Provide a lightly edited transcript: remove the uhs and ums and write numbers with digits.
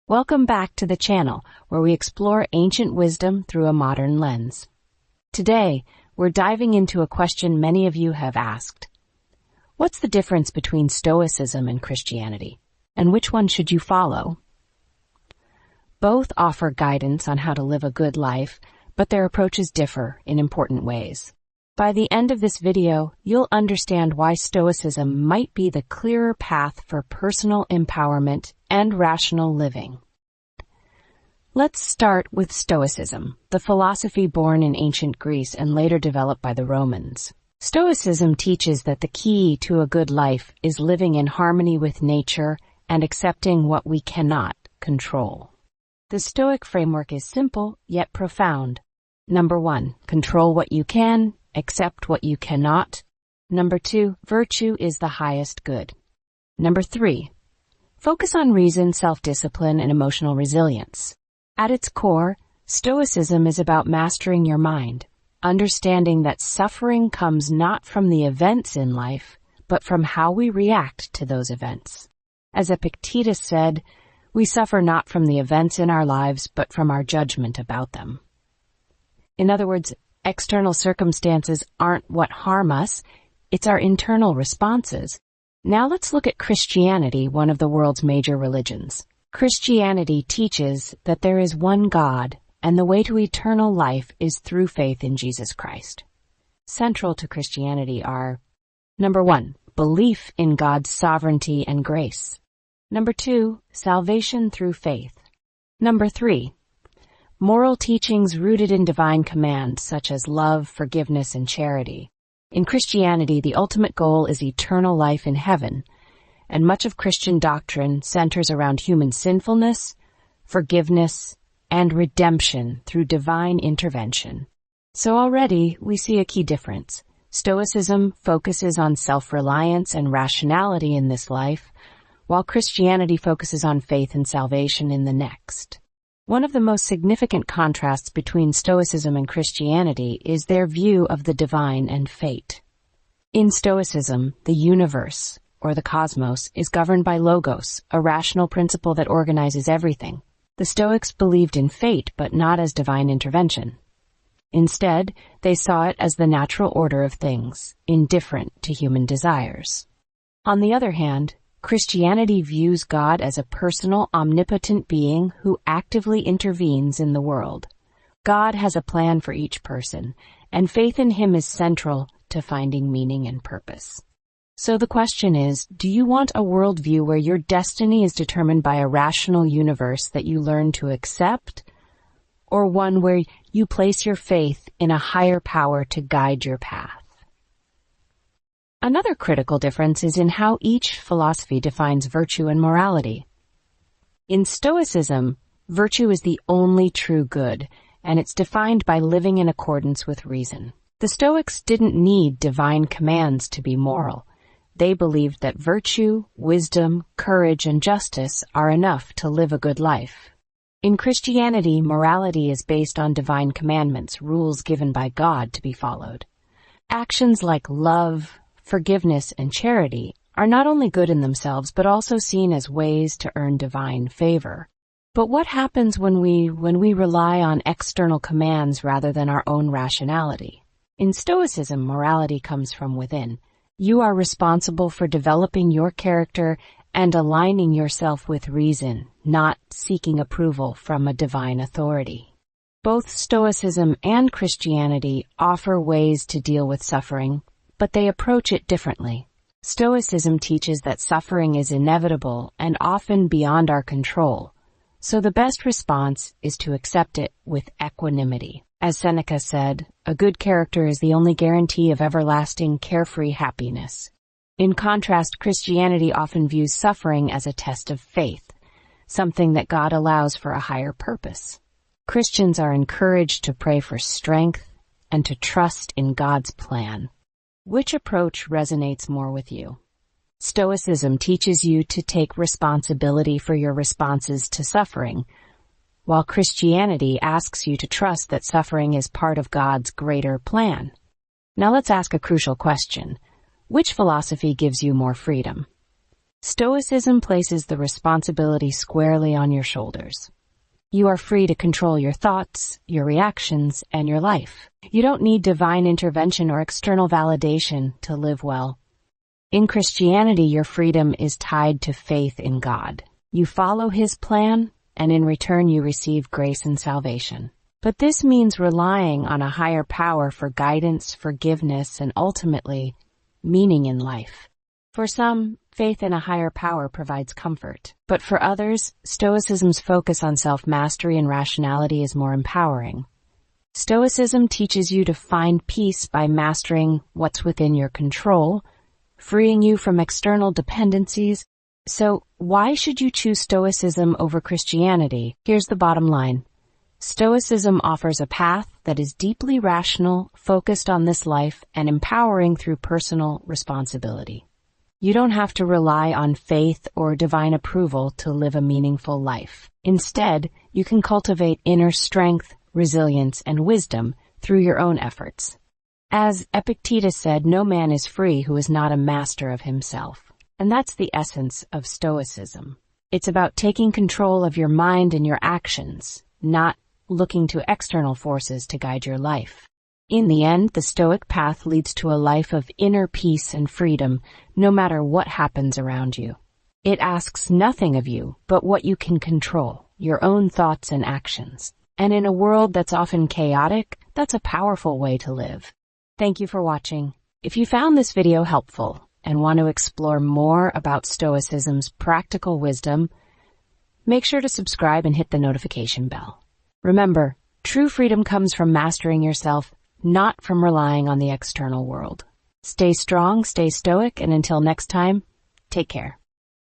Welcome back to the channel where we explore ancient wisdom through a modern lens. Today, we're diving into a question many of you have asked. What's the difference between Stoicism and Christianity, and which one should you follow? Both offer guidance on how to live a good life, but their approaches differ in important ways. By the end of this video, you'll understand why Stoicism might be the clearer path for personal empowerment and rational living. Let's start with Stoicism, the philosophy born in ancient Greece and later developed by the Romans. Stoicism teaches that the key to a good life is living in harmony with nature and accepting what we cannot control. The Stoic framework is simple yet profound. Number 1, control what you can, accept what you cannot. Number 2, virtue is the highest good. Number 3, focus on reason, self-discipline, and emotional resilience. At its core, Stoicism is about mastering your mind, understanding that suffering comes not from the events in life, but from how we react to those events. As Epictetus said, we suffer not from the events in our lives, but from our judgment about them. In other words, external circumstances aren't what harm us, it's our internal responses. Now let's look at Christianity, one of the world's major religions. Christianity teaches that there is one God, and the way to eternal life is through faith in Jesus Christ. Central to Christianity are, number 1, belief in God's sovereignty and grace. Number 2, salvation through faith. Number 3, moral teachings rooted in divine commands such as love, forgiveness, and charity. In Christianity, the ultimate goal is eternal life in heaven, and much of Christian doctrine centers around human sinfulness, forgiveness, and redemption through divine intervention. So already, we see a key difference. Stoicism focuses on self-reliance and rationality in this life, while Christianity focuses on faith and salvation in the next. One of the most significant contrasts between Stoicism and Christianity is their view of the divine and fate. In Stoicism, the universe, or the cosmos, is governed by logos, a rational principle that organizes everything. The Stoics believed in fate, but not as divine intervention. Instead, they saw it as the natural order of things, indifferent to human desires. On the other hand, Christianity views God as a personal, omnipotent being who actively intervenes in the world. God has a plan for each person, and faith in Him is central to finding meaning and purpose. So the question is, do you want a worldview where your destiny is determined by a rational universe that you learn to accept, or one where you place your faith in a higher power to guide your path? Another critical difference is in how each philosophy defines virtue and morality. In Stoicism, virtue is the only true good, and it's defined by living in accordance with reason. The Stoics didn't need divine commands to be moral. They believed that virtue, wisdom, courage, and justice are enough to live a good life. In Christianity, morality is based on divine commandments, rules given by God to be followed. Actions like love, forgiveness, and charity are not only good in themselves, but also seen as ways to earn divine favor. But what happens when we rely on external commands rather than our own rationality? In Stoicism, morality comes from within. You are responsible for developing your character and aligning yourself with reason, not seeking approval from a divine authority. Both Stoicism and Christianity offer ways to deal with suffering, but they approach it differently. Stoicism teaches that suffering is inevitable and often beyond our control, so the best response is to accept it with equanimity. As Seneca said, a good character is the only guarantee of everlasting, carefree happiness. In contrast, Christianity often views suffering as a test of faith, something that God allows for a higher purpose. Christians are encouraged to pray for strength and to trust in God's plan. Which approach resonates more with you? Stoicism teaches you to take responsibility for your responses to suffering, while Christianity asks you to trust that suffering is part of God's greater plan. Now let's ask a crucial question. Which philosophy gives you more freedom? Stoicism places the responsibility squarely on your shoulders. You are free to control your thoughts, your reactions, and your life. You don't need divine intervention or external validation to live well. In Christianity, your freedom is tied to faith in God. You follow His plan, and in return you receive grace and salvation. But this means relying on a higher power for guidance, forgiveness, and ultimately, meaning in life. For some, faith in a higher power provides comfort. But for others, Stoicism's focus on self-mastery and rationality is more empowering. Stoicism teaches you to find peace by mastering what's within your control, freeing you from external dependencies. So, why should you choose Stoicism over Christianity? Here's the bottom line. Stoicism offers a path that is deeply rational, focused on this life, and empowering through personal responsibility. You don't have to rely on faith or divine approval to live a meaningful life. Instead, you can cultivate inner strength, resilience, and wisdom through your own efforts. As Epictetus said, no man is free who is not a master of himself. And that's the essence of Stoicism. It's about taking control of your mind and your actions, not looking to external forces to guide your life. In the end, the Stoic path leads to a life of inner peace and freedom, no matter what happens around you. It asks nothing of you but what you can control, your own thoughts and actions. And in a world that's often chaotic, that's a powerful way to live. Thank you for watching. If you found this video helpful and want to explore more about Stoicism's practical wisdom, make sure to subscribe and hit the notification bell. Remember, true freedom comes from mastering yourself, not from relying on the external world. Stay strong, stay stoic, and until next time, take care.